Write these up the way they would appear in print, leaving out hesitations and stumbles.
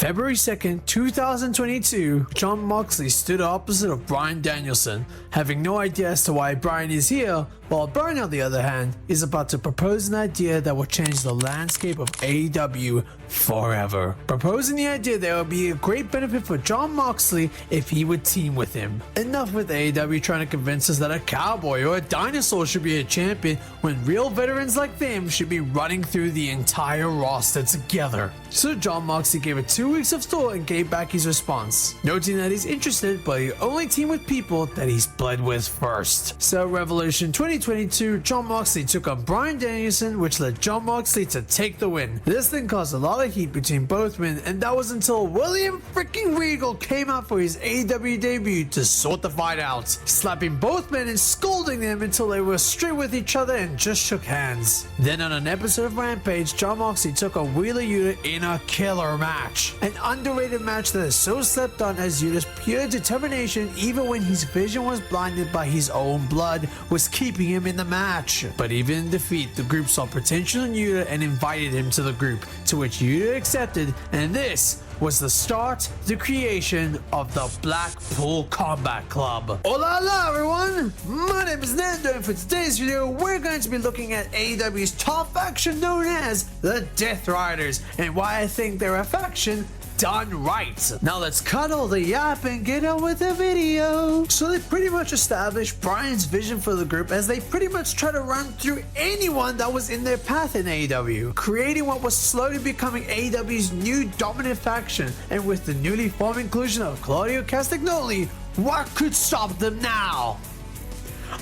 February 2nd, 2022, Jon Moxley stood opposite of Bryan Danielson, having no idea as to why Bryan is here, while Bryan, on the other hand, is about to propose an idea that will change the landscape of AEW forever. Proposing the idea there would be a great benefit for Jon Moxley if he would team with him. Enough with AEW trying to convince us that a cowboy or a dinosaur should be a champion when real veterans like them should be running through the entire roster together. So Jon Moxley gave it 2 weeks of thought and gave back his response, noting that he's interested but he'll only team with people that he's bled with first. So Revolution 2022, Jon Moxley took on Bryan Danielson, which led Jon Moxley to take the win. This thing caused a lot of heat between both men, and that was until William freaking Regal came out for his AEW debut to sort the fight out, slapping both men and scolding them until they were straight with each other and just shook hands. Then on an episode of Rampage, Jon Moxley took on Wheeler Yuta in a killer match. An underrated match that is so slept on as Yuta's pure determination, even when his vision was blinded by his own blood, was keeping him in the match. But even in defeat, the group saw potential in Yuta and invited him to the group, to which Yuta accepted, and this was the start, the creation of the Blackpool Combat Club. Hola everyone, my name is Nando, and for today's video we're going to be looking at AEW's top faction known as the Death Riders, and why I think they're a faction done right. Now let's cut all the yap and get on with the video. So they pretty much established Bryan's vision for the group as they pretty much try to run through anyone that was in their path in AEW, creating what was slowly becoming AEW's new dominant faction. And with the newly formed inclusion of Claudio Castagnoli, what could stop them now?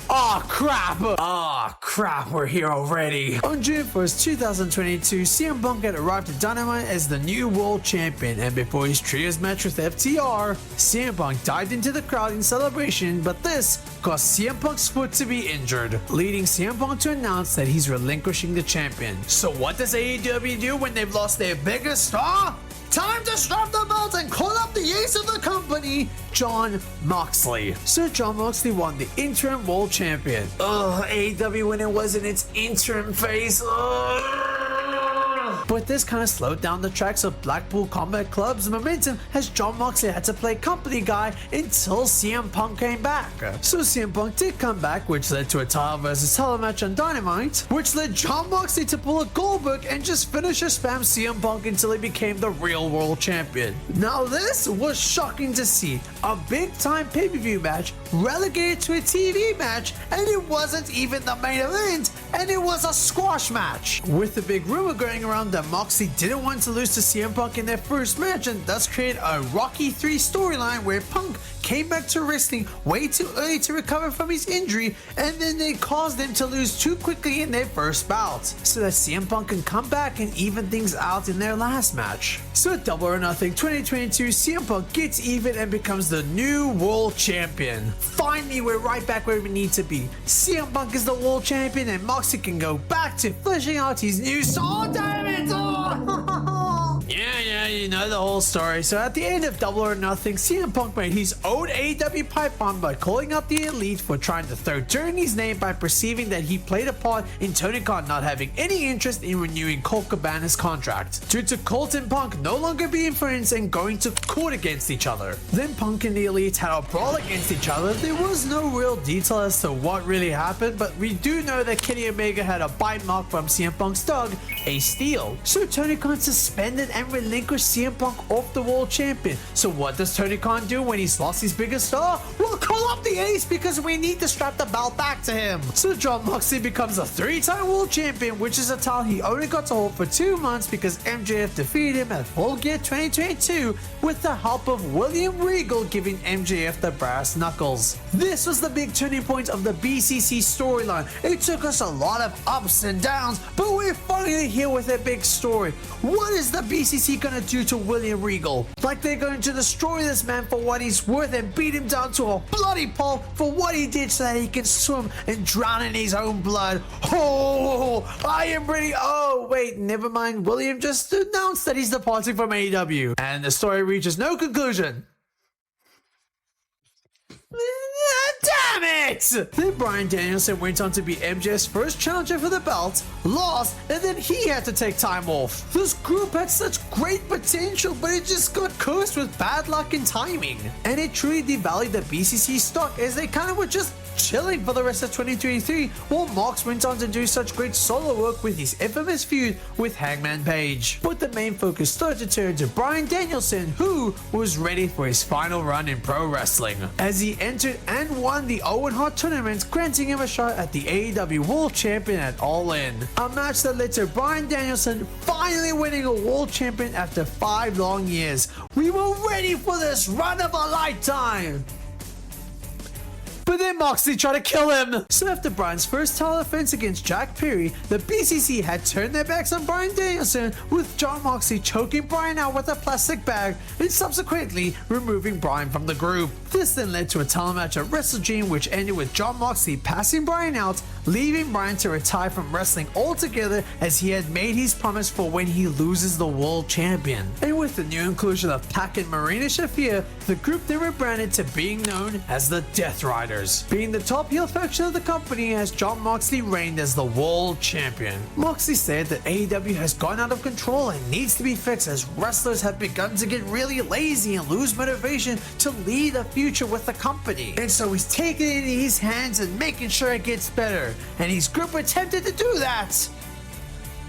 Aw crap, we're here already. On June 1st, 2022, CM Punk had arrived at Dynamite as the new world champion, and before his trios match with FTR, CM Punk dived into the crowd in celebration, but this caused CM Punk's foot to be injured, leading CM Punk to announce that he's relinquishing the champion. So what does AEW do when they've lost their biggest star? Time to strap the belt and call up the ace of the company, Jon Moxley. So Jon Moxley won the interim world champion. AEW when it was in its interim phase. But this kind of slowed down the tracks of Blackpool Combat Club's momentum as Jon Moxley had to play company guy until CM Punk came back. So CM Punk did come back, which led to a title versus title match on Dynamite, which led Jon Moxley to pull a Goldberg and just finish a spam CM Punk until he became the real world champion. Now this was shocking to see. A big time pay-per-view match relegated to a TV match, and it wasn't even the main event, and it was a squash match. With the big rumor going around that Moxley didn't want to lose to CM Punk in their first match, and thus create a Rocky 3 storyline where Punk came back to wrestling way too early to recover from his injury, and then they caused them to lose too quickly in their first bout, so that CM Punk can come back and even things out in their last match. So at Double or Nothing 2022, CM Punk gets even and becomes the new world champion. Finally, we're right back where we need to be. CM Punk is the world champion, and Moxley can go back to fleshing out his new soul. Damn it! Yeah, you know the whole story. So at the end of Double or Nothing, CM Punk made his own AEW pipe bomb by calling out the Elite for trying to throw dirt in his name by perceiving that he played a part in Tony Khan not having any interest in renewing Colt Cabana's contract, due to Colt and Punk no longer being friends and going to court against each other. Then Punk and the Elite had a brawl against each other. There was no real detail as to what really happened, but we do know that Kenny Omega had a bite mark from CM Punk's dog, a Steel. So Tony Khan suspended and relinquished CM Punk off the world champion. So what does Tony Khan do when he's lost his biggest star? Well, call up the ace because we need to strap the belt back to him. So Jon Moxley becomes a 3-time world champion, which is a title he only got to hold for 2 months because MJF defeated him at Full Gear 2022 with the help of William Regal giving MJF the brass knuckles. This was the big turning point of the BCC storyline. It took us a lot of ups and downs, but we're finally here with a big story. What is the BCC gonna do to William Regal? Like they're going to destroy this man for what he's worth and beat him down to a bloody pulp for what he did so that he can swim and drown in his own blood. Oh, I am ready. Oh, wait, never mind. William just announced that he's departing from AEW. And the story reaches no conclusion. Damn Damn it! Then Bryan Danielson went on to be MJF's first challenger for the belt, lost, and then he had to take time off. This group had such great potential, but it just got cursed with bad luck and timing. And it truly devalued the BCC stock as they kind of were just chilling for the rest of 2023 while Mox went on to do such great solo work with his infamous feud with Hangman Page. But the main focus started to turn to Bryan Danielson, who was ready for his final run in pro wrestling, as he entered and won the Owen Hart tournament, granting him a shot at the AEW World Champion at All In. A match that led to Bryan Danielson finally winning a World Champion after 5 long years. We were ready for this run of a lifetime! But then Moxley tried to kill him. So after Bryan's first title defense against Jack Perry, the BCC had turned their backs on Bryan Danielson, with Jon Moxley choking Bryan out with a plastic bag and subsequently removing Bryan from the group. This then led to a title match at Wrestle Dream, which ended with Jon Moxley passing Bryan out, leaving Bryan to retire from wrestling altogether, as he had made his promise for when he loses the World Champion. And with the new inclusion of Pac and Marina Shafir, the group then rebranded to being known as the Death Riders, being the top heel faction of the company as Jon Moxley reigned as the World Champion. Moxley said that AEW has gone out of control and needs to be fixed, as wrestlers have begun to get really lazy and lose motivation to lead a future with the company. And so he's taking it in his hands and making sure it gets better. And his group attempted to do that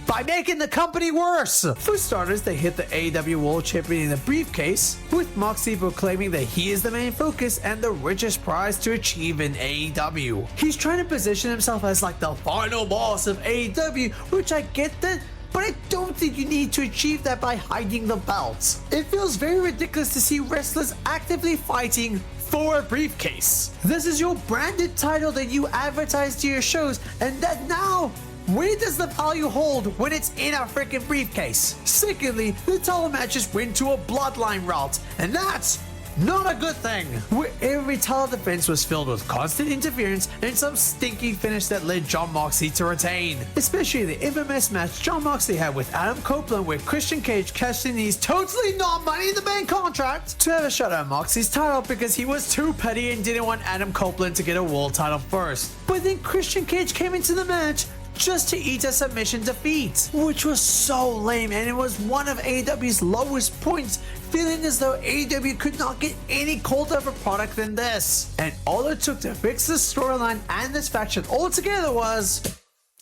by making the company worse. For starters, they hit the AEW World Champion in a briefcase, with Moxley proclaiming that he is the main focus and the richest prize to achieve in AEW. He's trying to position himself as like the final boss of AEW, which I get that, but I don't think you need to achieve that by hiding the belts. It feels very ridiculous to see wrestlers actively fighting for a briefcase. This is your branded title that you advertise to your shows, and that now, where does the value hold when it's in a freaking briefcase? Secondly, the title matches went to a bloodline route, and that's not a good thing, where every title defense was filled with constant interference and some stinky finish that led Jon Moxley to retain. Especially the infamous match Jon Moxley had with Adam Copeland, where Christian Cage cashed in his totally not Money in the Bank contract to have a shot at Moxley's title because he was too petty and didn't want Adam Copeland to get a world title first. But then Christian Cage came into the match just to eat a submission defeat, which was so lame, and it was one of AEW's lowest points, feeling as though AEW could not get any colder of a product than this. And all it took to fix this storyline and this faction altogether was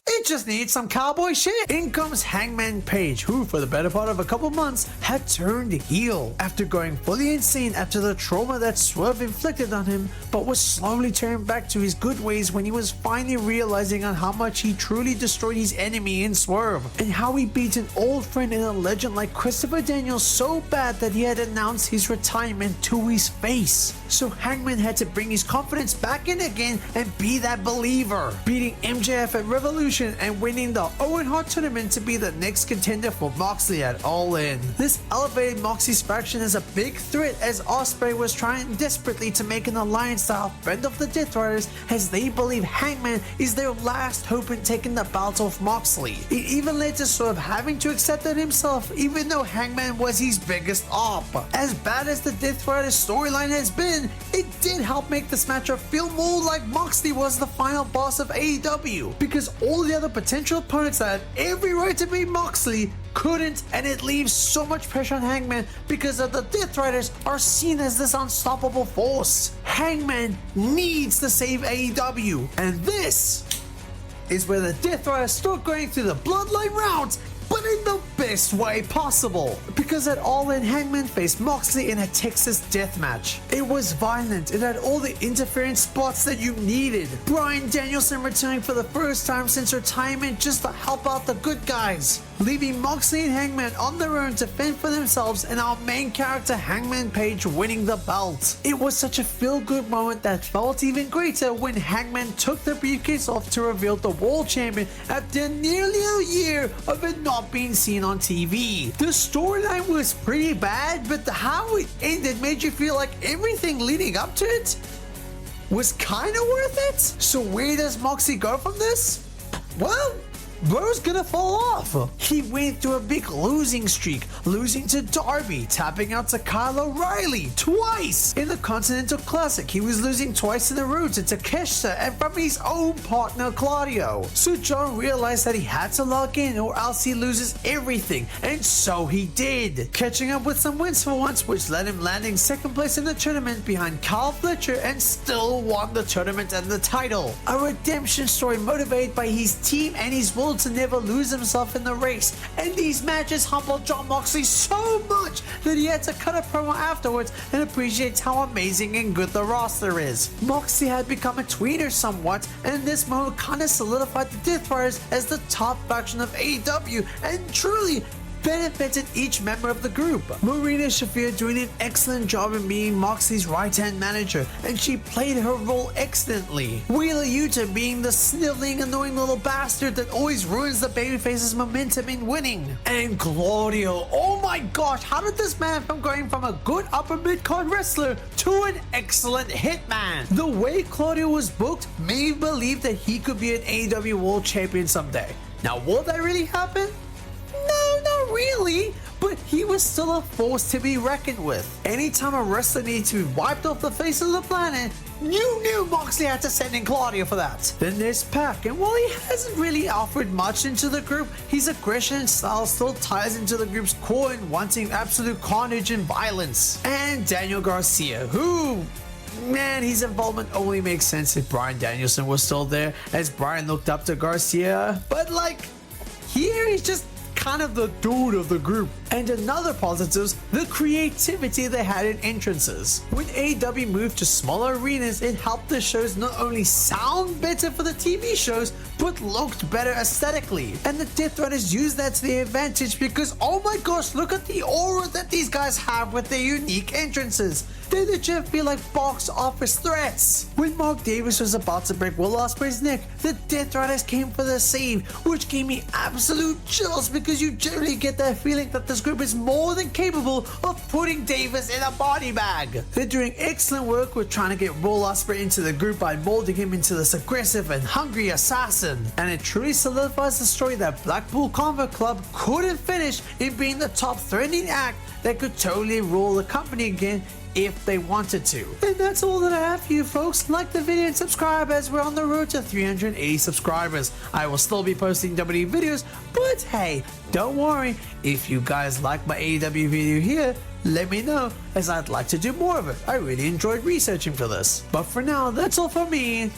it just needs some cowboy shit. In comes Hangman Page, who for the better part of a couple months had turned heel after going fully insane after the trauma that Swerve inflicted on him, but was slowly turning back to his good ways when he was finally realizing on how much he truly destroyed his enemy in Swerve, and how he beat an old friend and a legend like Christopher Daniels so bad that he had announced his retirement to his face. So Hangman had to bring his confidence back in again and be that believer, beating MJF at Revolution and winning the Owen Hart tournament to be the next contender for Moxley at All In. This elevated Moxley's faction as a big threat, as Ospreay was trying desperately to make an alliance to help fend off the Death Riders, as they believe Hangman is their last hope in taking the belt off Moxley. It even led to Swerve having to accept that himself, even though Hangman was his biggest op. As bad as the Death Riders storyline has been, it did help make this matchup feel more like Moxley was the final boss of AEW, because all the other potential opponents that had every right to beat Moxley couldn't, and it leaves so much pressure on Hangman because of the Death Riders are seen as this unstoppable force. Hangman needs to save AEW, and this is where the Death Riders start going through the bloodline route, but in the best way possible. Because at All In, Hangman faced Moxley in a Texas death match. It was violent, it had all the interference spots that you needed. Bryan Danielson returning for the first time since retirement just to help out the good guys, leaving Moxley and Hangman on their own to fend for themselves, and our main character Hangman Page winning the belt. It was such a feel-good moment that felt even greater when Hangman took the briefcase off to reveal the world champion after nearly a year of it not being seen on TV. The storyline was pretty bad, but how it ended made you feel like everything leading up to it was kind of worth it. So where does Moxley go from this? Well, bro's gonna fall off. He went through a big losing streak, losing to Darby, tapping out to Kyle O'Reilly twice. In the Continental Classic, he was losing twice in a row to Takeshita and from his own partner Claudio. So John realized that he had to log in or else he loses everything, and so he did, catching up with some wins for once, which led him landing second place in the tournament behind Kyle Fletcher and still won the tournament and the title. A redemption story motivated by his team and his will to never lose himself in the race, and these matches humbled Jon Moxley so much that he had to cut a promo afterwards and appreciates how amazing and good the roster is. Moxley had become a tweener somewhat, and this moment kinda solidified the Death Riders as the top faction of AEW and truly benefited each member of the group. Marina Shafir doing an excellent job in being Moxley's right-hand manager, and she played her role excellently. Wheeler Yuta being the sniveling, annoying little bastard that always ruins the babyface's momentum in winning. And Claudio, oh my gosh, how did this man from going from a good upper mid-card wrestler to an excellent hitman? The way Claudio was booked made me believe that he could be an AEW World Champion someday. Now, will that really happen? No, not really, but he was still a force to be reckoned with. Anytime a wrestler needs to be wiped off the face of the planet, you knew Moxley had to send in Claudio for that. Then there's Pac, and while he hasn't really offered much into the group, his aggression and style still ties into the group's core in wanting absolute carnage and violence. And Daniel Garcia, who... man, his involvement only makes sense if Bryan Danielson was still there, as Bryan looked up to Garcia, but like, here he's just kind of the dude of the group. And another positive, the creativity they had in entrances. When AEW moved to smaller arenas, it helped the shows not only sound better for the TV shows, but looked better aesthetically. And the Death Riders used that to their advantage because, oh my gosh, look at the aura that these guys have with their unique entrances. They legit feel like box office threats. When Mark Davis was about to break Will Ospreay's neck, the Death Riders came for the save, which gave me absolute chills because you generally get that feeling that this group is more than capable of putting Davis in a body bag. They're doing excellent work with trying to get Will Ospreay into the group by molding him into this aggressive and hungry assassin. And it truly solidifies the story that Blackpool Combat Club couldn't finish in being the top threatening act that could totally rule the company again if they wanted to. And that's all that I have for you folks. Like the video and subscribe as we're on the road to 380 subscribers. I will still be posting WWE videos, but hey, don't worry. If you guys like my AEW video here, let me know, as I'd like to do more of it. I really enjoyed researching for this. But for now, that's all from me.